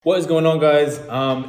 What is going on, guys?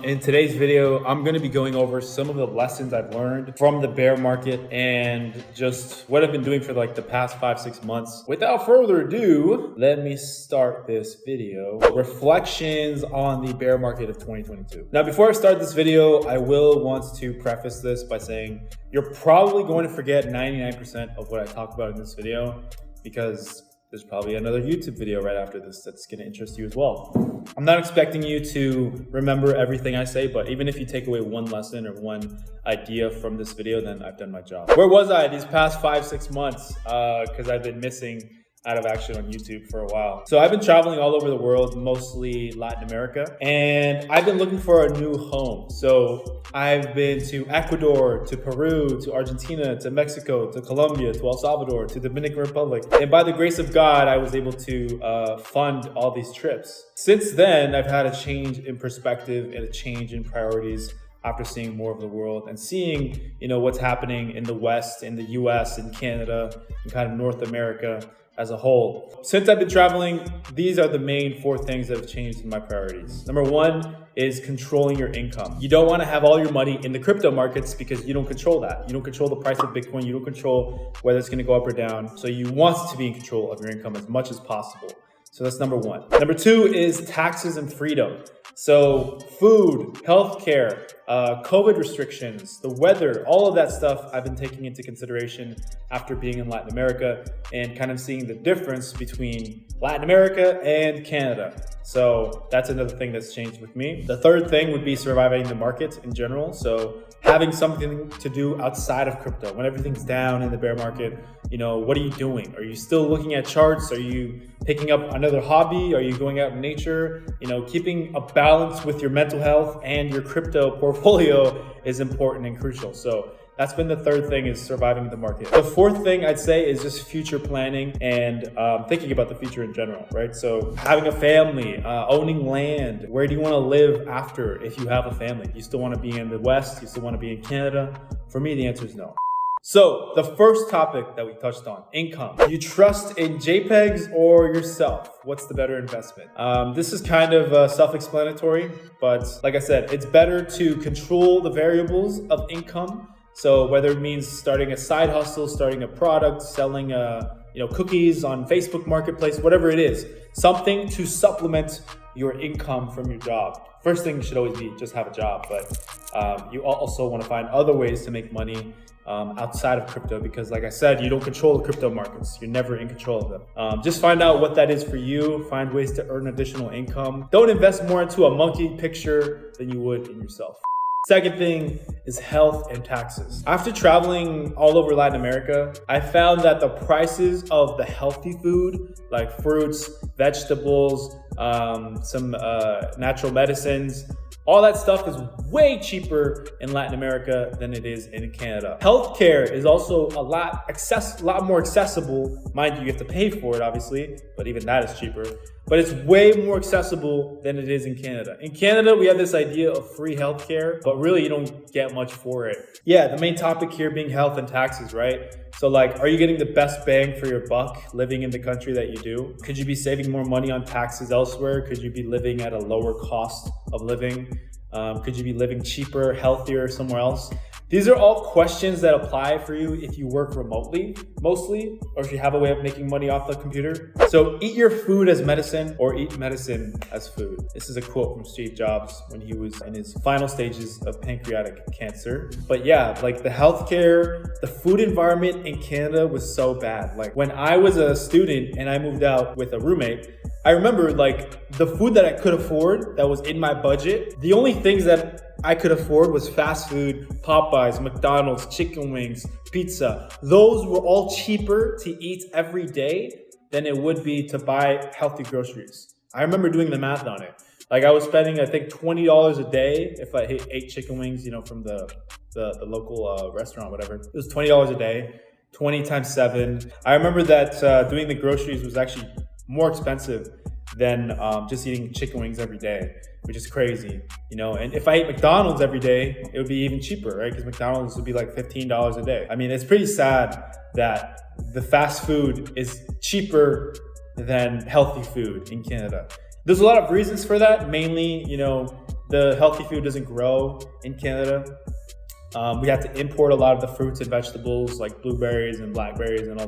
In today's video, I'm going to be going over some of the lessons I've learned from the bear market and just what I've been doing for like the past 5-6 months. Without further ado, let me start this video. Reflections on the bear market of 2022. Now, before I start this video, I will want to preface this by saying you're probably going to forget 99% of what I talk about in this video because there's probably another YouTube video right after this that's going to interest you as well. I'm not expecting you to remember everything I say, but even if you take away one lesson or one idea from this video, then I've done my job. Where was I these past 5-6 months? Because I've been missing out of action on YouTube for a while. So I've been traveling all over the world, mostly Latin America, and I've been looking for a new home. So I've been to Ecuador, to Peru, to Argentina, to Mexico, to Colombia, to El Salvador, to Dominican Republic. And by the grace of God, I was able to fund all these trips. Since then, I've had a change in perspective and a change in priorities after seeing more of the world and seeing, what's happening in the West, in the US, in Canada, and kind of North America as a whole. Since I've been traveling, these are the main 4 things that have changed in my priorities. Number 1 is controlling your income. You don't want to have all your money in the crypto markets because you don't control that. You don't control the price of Bitcoin. You don't control whether it's going to go up or down. So you want to be in control of your income as much as possible. So that's number 1. Number 2 is taxes and freedom. So food, healthcare, COVID restrictions, the weather, all of that stuff I've been taking into consideration after being in Latin America and kind of seeing the difference between Latin America and Canada. So that's another thing that's changed with me. The third thing would be surviving the market in general. So having something to do outside of crypto. When everything's down in the bear market, what are you doing? Are you still looking at charts? Are you picking up another hobby? Are you going out in nature? Keeping a balance with your mental health and your crypto portfolio is important and crucial. So that's been the third thing, is surviving the market. The fourth thing I'd say is just future planning and thinking about the future in general, right? So having a family, owning land. Where do you want to live after if you have a family? Do you still want to be in the West? Do you still want to be in Canada? For me, the answer is no. So the first topic that we touched on, income. Do you trust in JPEGs or yourself? What's the better investment? This is kind of self-explanatory, but like I said, it's better to control the variables of income. So whether it means starting a side hustle, starting a product, selling cookies on Facebook Marketplace, whatever it is, something to supplement your income from your job. First thing should always be just have a job, but you also want to find other ways to make money outside of crypto, because like I said, you don't control the crypto markets. You're never in control of them. Just find out what that is for you. Find ways to earn additional income. Don't invest more into a monkey picture than you would in yourself. Second thing is health and taxes. After traveling all over Latin America, I found that the prices of the healthy food, like fruits, vegetables, some natural medicines, all that stuff is way cheaper in Latin America than it is in Canada. Healthcare is also a lot more accessible. Mind you, you have to pay for it, obviously, but even that is cheaper. But it's way more accessible than it is in Canada. In Canada, we have this idea of free healthcare, but really you don't get much for it. Yeah, the main topic here being health and taxes, right? So are you getting the best bang for your buck living in the country that you do? Could you be saving more money on taxes elsewhere? Could you be living at a lower cost of living? Could you be living cheaper, healthier somewhere else? These are all questions that apply for you if you work remotely, mostly, or if you have a way of making money off the computer. So eat your food as medicine or eat medicine as food. This is a quote from Steve Jobs when he was in his final stages of pancreatic cancer. But yeah, the healthcare, the food environment in Canada was so bad. When I was a student and I moved out with a roommate, I remember the food that I could afford that was in my budget, the only things that I could afford was fast food, Popeyes, McDonald's, chicken wings, pizza. Those were all cheaper to eat every day than it would be to buy healthy groceries. I remember doing the math on it. I was spending, I think, $20 a day if I ate chicken wings, from the local restaurant, whatever. It was $20 a day, 20 times 7. I remember that doing the groceries was actually more expensive than just eating chicken wings every day, which is crazy, and if I ate McDonald's every day, it would be even cheaper, right? Because McDonald's would be $15 a day. I mean, it's pretty sad that the fast food is cheaper than healthy food in Canada. There's a lot of reasons for that. Mainly, the healthy food doesn't grow in Canada. We have to import a lot of the fruits and vegetables like blueberries and blackberries and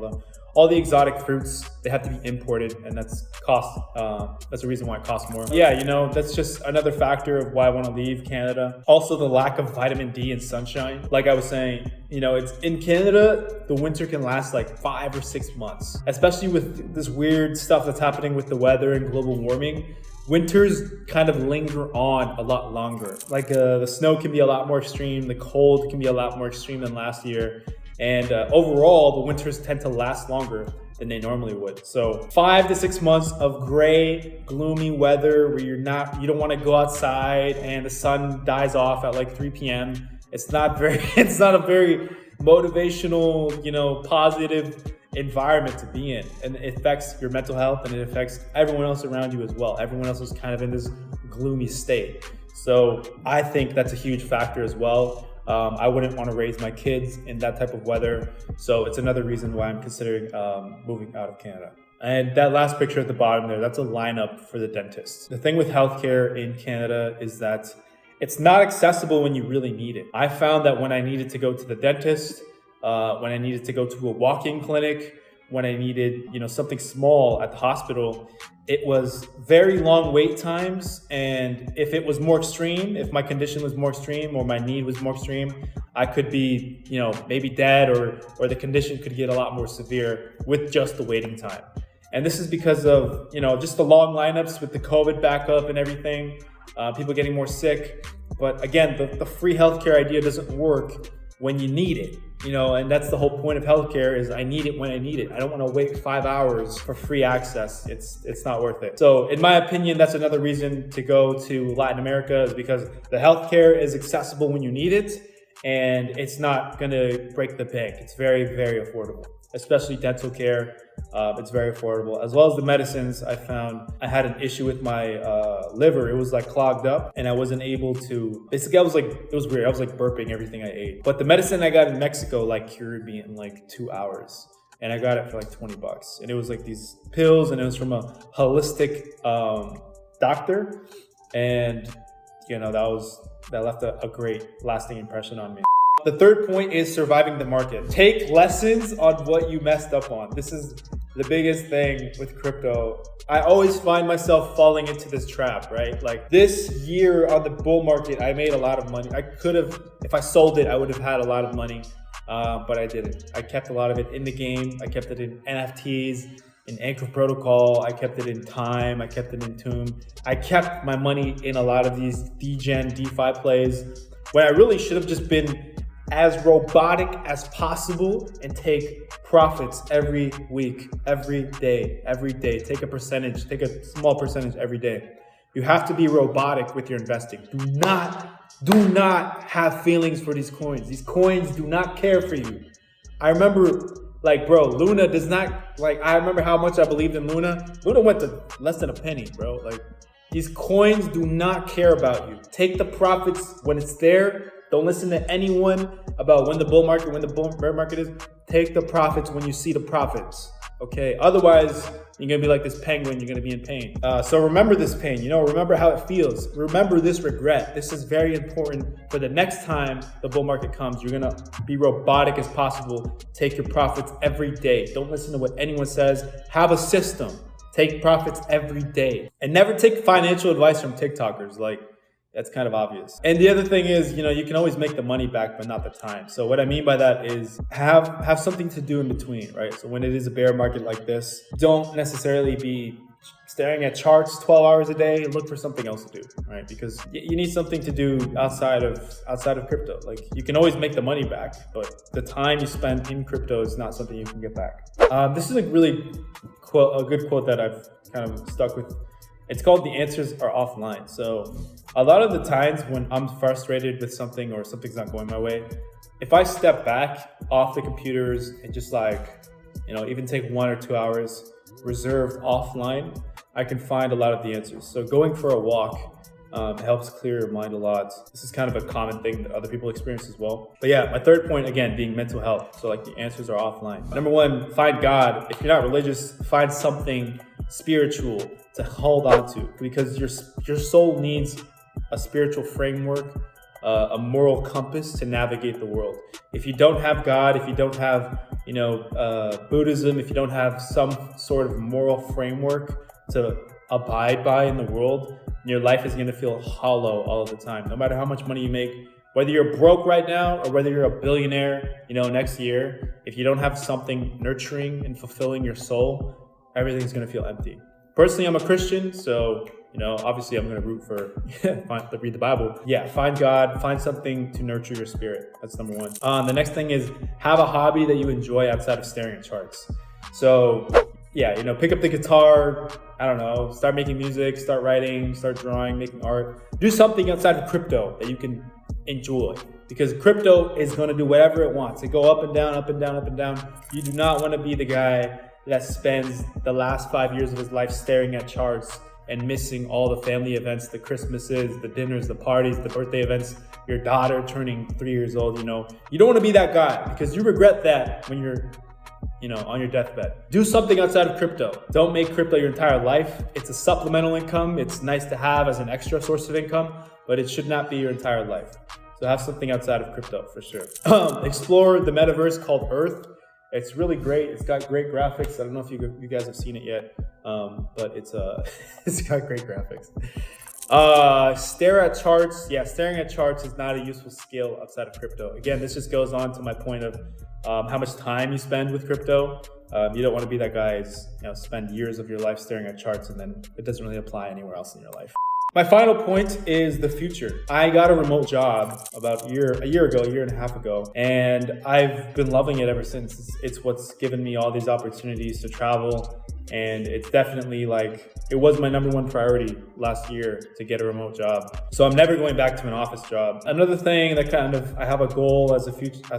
all the exotic fruits. They have to be imported, and that's the reason why it costs more. Yeah, that's just another factor of why I want to leave Canada. Also, the lack of vitamin D and sunshine. Like I was saying, it's in Canada, the winter can last like 5 or 6 months, especially with this weird stuff that's happening with the weather and global warming. Winters kind of linger on a lot longer. Like the snow can be a lot more extreme. The cold can be a lot more extreme than last year. And overall, the winters tend to last longer than they normally would. So 5 to 6 months of gray, gloomy weather where you don't want to go outside and the sun dies off at like 3 p.m. It's not a very motivational, positive environment to be in. And it affects your mental health, and it affects everyone else around you as well. Everyone else is kind of in this gloomy state. So I think that's a huge factor as well. I wouldn't want to raise my kids in that type of weather. So it's another reason why I'm considering moving out of Canada. And that last picture at the bottom there, that's a lineup for the dentist. The thing with healthcare in Canada is that it's not accessible when you really need it. I found that when I needed to go to the dentist, when I needed to go to a walk-in clinic, when I needed, something small at the hospital, it was very long wait times. And if it was more extreme, if my condition was more extreme or my need was more extreme, I could be, maybe dead or the condition could get a lot more severe with just the waiting time. And this is because of, just the long lineups with the COVID backup and everything, people getting more sick. But again, the free healthcare idea doesn't work when you need it. And that's the whole point of healthcare is I need it when I need it. I don't want to wait 5 hours for free access. It's not worth it. So in my opinion, that's another reason to go to Latin America is because the healthcare is accessible when you need it, and it's not going to break the bank. It's very, very affordable, especially dental care. It's very affordable, as well as the medicines. I found I had an issue with my liver. It was like clogged up, and I wasn't able to, basically it was weird. I was like burping everything I ate. But the medicine I got in Mexico like cured me in like 2 hours. And I got it for like $20. And it was like these pills, and it was from a holistic doctor. And that left a great lasting impression on me. The third point is surviving the market. Take lessons on what you messed up on. This is the biggest thing with crypto. I always find myself falling into this trap, right? Like this year on the bull market, I made a lot of money. I could have, if I sold it, I would have had a lot of money, but I didn't. I kept a lot of it in the game. I kept it in NFTs, in Anchor Protocol. I kept it in Time. I kept it in Tomb. I kept my money in a lot of these DGen, DeFi plays when I really should have just been as robotic as possible and take profits every week, every day. Take a percentage, take a small percentage every day. You have to be robotic with your investing. Do not have feelings for these coins. These coins do not care for you. I remember, Luna does not, I remember how much I believed in Luna. Luna went to less than a penny, bro. These coins do not care about you. Take the profits when it's there. Don't listen to anyone about when the bull market, when the bear market is. Take the profits when you see the profits, okay? Otherwise, you're gonna be like this penguin, you're gonna be in pain. So remember this pain, remember how it feels. Remember this regret. This is very important for the next time the bull market comes. You're gonna be robotic as possible. Take your profits every day. Don't listen to what anyone says. Have a system. Take profits every day. And never take financial advice from TikTokers. That's kind of obvious. And the other thing is, you can always make the money back, but not the time. So what I mean by that is have something to do in between, right? So when it is a bear market like this, don't necessarily be staring at charts 12 hours a day. Look for something else to do, right? Because you need something to do outside of crypto. You can always make the money back, but the time you spend in crypto is not something you can get back. This is a good quote that I've kind of stuck with. It's called "The Answers Are Offline." So a lot of the times when I'm frustrated with something or something's not going my way, if I step back off the computers and just even take 1 or 2 hours reserved offline, I can find a lot of the answers. So going for a walk helps clear your mind a lot. This is kind of a common thing that other people experience as well. But yeah, my third point, again, being mental health. So the answers are offline. Number one, find God. If you're not religious, find something spiritual to hold on to, because your soul needs a spiritual framework, a moral compass to navigate the world. If you don't have God, if you don't have Buddhism, if you don't have some sort of moral framework to abide by in the world, your life is going to feel hollow all of the time. No matter how much money you make, whether you're broke right now or whether you're a billionaire, next year, if you don't have something nurturing and fulfilling your soul, everything's going to feel empty. Personally, I'm a Christian, so obviously I'm going to root for read the Bible. Yeah, find God, find something to nurture your spirit. That's number one. The next thing is have a hobby that you enjoy outside of staring at charts. So yeah, pick up the guitar, start making music, start writing, start drawing, making art. Do something outside of crypto that you can enjoy, because crypto is going to do whatever it wants. It go up and down, up and down, up and down. You do not want to be the guy that spends the last 5 years of his life staring at charts and missing all the family events, the Christmases, the dinners, the parties, the birthday events, your daughter turning 3 years old. You don't want to be that guy, because you regret that when you're on your deathbed. Do something outside of crypto. Don't make crypto your entire life. It's a supplemental income. It's nice to have as an extra source of income, but it should not be your entire life. So have something outside of crypto for sure. Explore the metaverse called Earth. It's really great. It's got great graphics. I don't know if you guys have seen it yet, but it's got great graphics. Stare at charts. Yeah, staring at charts is not a useful skill outside of crypto. Again, this just goes on to my point of how much time you spend with crypto. You don't want to be that guy who's spend years of your life staring at charts, and then it doesn't really apply anywhere else in your life. My final point is the future. I got a remote job about a year and a half ago, and I've been loving it ever since. It's what's given me all these opportunities to travel, and it's definitely it was my number one priority last year to get a remote job. So I'm never going back to an office job. Another thing that I have a goal as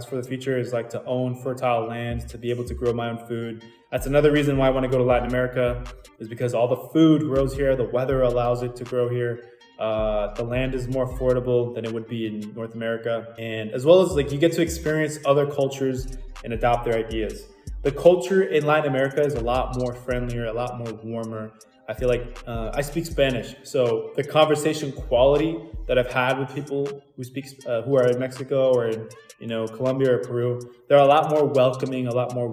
for the future is to own fertile land, to be able to grow my own food. That's another reason why I want to go to Latin America, is because all the food grows here, the weather allows it to grow here. The land is more affordable than it would be in North America. And as well as you get to experience other cultures and adopt their ideas. The culture in Latin America is a lot more friendlier, a lot more warmer. I feel I speak Spanish, so the conversation quality that I've had with people who are in Mexico or in Colombia or Peru, they're a lot more welcoming, a lot more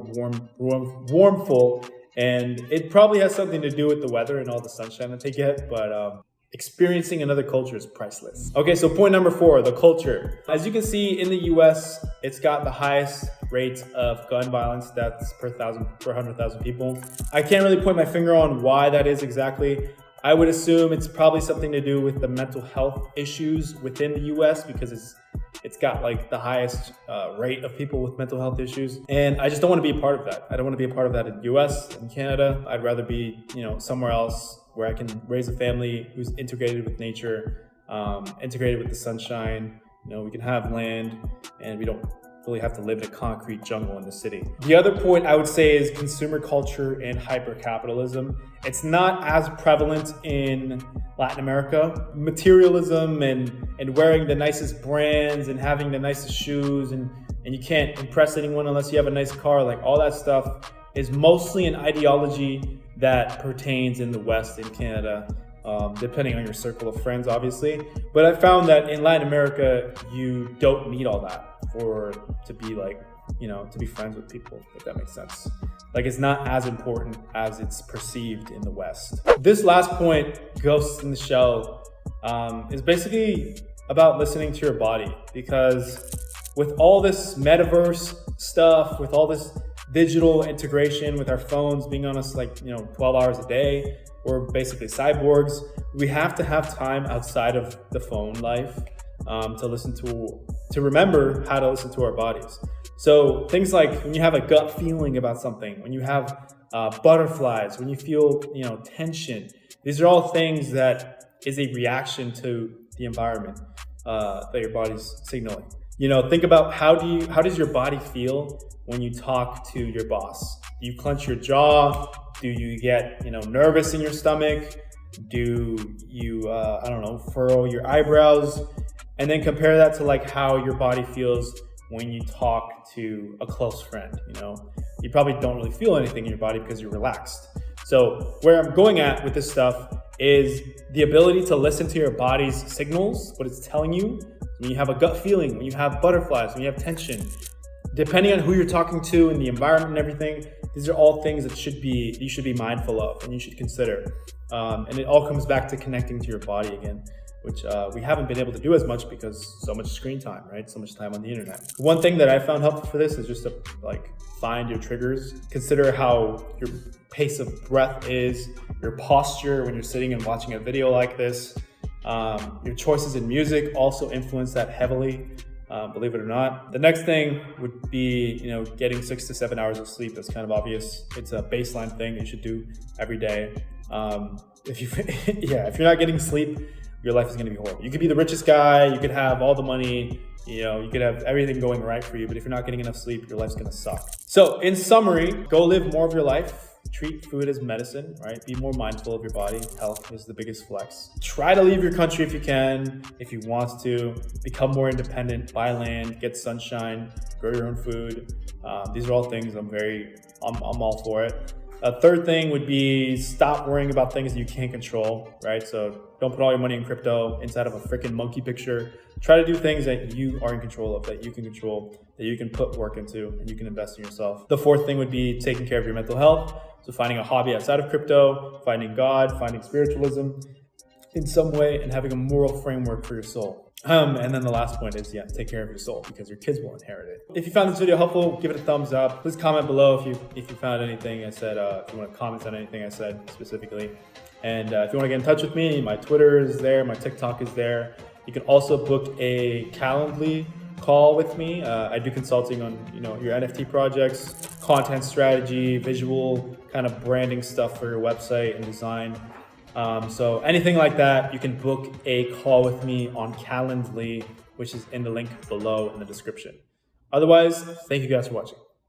warmful, and it probably has something to do with the weather and all the sunshine that they get, but experiencing another culture is priceless. Okay, so point number 4, the culture. As you can see in the US, it's got the highest rate of gun violence deaths per 100,000 people. I can't really point my finger on why that is exactly. I would assume it's probably something to do with the mental health issues within the US, because it's got the highest rate of people with mental health issues. And I just don't want to be a part of that. I don't want to be a part of that in the US and Canada. I'd rather be, somewhere else where I can raise a family who's integrated with nature, integrated with the sunshine. We can have land, and we don't really have to live in a concrete jungle in the city. The other point I would say is consumer culture and hyper-capitalism. It's not as prevalent in Latin America. Materialism and wearing the nicest brands and having the nicest shoes, and you can't impress anyone unless you have a nice car. All that stuff is mostly an ideology that pertains in the West in Canada, depending on your circle of friends, obviously. But I found that in Latin America, you don't need all that to be to be friends with people, if that makes sense. It's not as important as it's perceived in the West. This last point, Ghosts in the Shell, is basically about listening to your body, because with all this metaverse stuff, with all this digital integration with our phones being on us 12 hours a day, we're basically cyborgs. We have to have time outside of the phone life to remember how to listen to our bodies. So things like when you have a gut feeling about something, when you have butterflies, when you feel tension, these are all things that is a reaction to the environment that your body's signaling. Think about how does your body feel when you talk to your boss? Do you clench your jaw? Do you get nervous in your stomach? Do you furrow your eyebrows? And then compare that to how your body feels when you talk to a close friend. You probably don't really feel anything in your body because you're relaxed. So where I'm going at with this stuff is the ability to listen to your body's signals, what it's telling you. When you have a gut feeling, when you have butterflies, when you have tension, depending on who you're talking to and the environment and everything, these are all things that you should be mindful of and you should consider. And it all comes back to connecting to your body again, which we haven't been able to do as much because so much screen time, right? So much time on the internet. One thing that I found helpful for this is just to find your triggers. Consider how your pace of breath is, your posture when you're sitting and watching a video like this. Your choices in music also influence that heavily, believe it or not. The next thing would be, getting 6 to 7 hours of sleep. That's kind of obvious. It's a baseline thing you should do every day. If you're not getting sleep, your life is going to be horrible. You could be the richest guy, you could have all the money, you could have everything going right for you, but if you're not getting enough sleep, your life's going to suck. So in summary, go live more of your life. Treat food as medicine, right? Be more mindful of your body. Health is the biggest flex. Try to leave your country if you can, if you want to. Become more independent, buy land, get sunshine, grow your own food. These are all things I'm all for it. A third thing would be stop worrying about things that you can't control, right? So don't put all your money in crypto inside of a freaking monkey picture. Try to do things that you are in control of, that you can control, that you can put work into, and you can invest in yourself. The fourth thing would be taking care of your mental health. So finding a hobby outside of crypto, finding God, finding spiritualism in some way, and having a moral framework for your soul. And then the last point is, take care of your soul because your kids will inherit it. If you found this video helpful, give it a thumbs up. Please comment below if you found anything I said, if you want to comment on anything I said specifically. And if you want to get in touch with me, my Twitter is there, my TikTok is there. You can also book a Calendly call with me. I do consulting on your NFT projects, content strategy, visual kind of branding stuff for your website and design. So anything like that, you can book a call with me on Calendly, which is in the link below in the description. Otherwise, thank you guys for watching.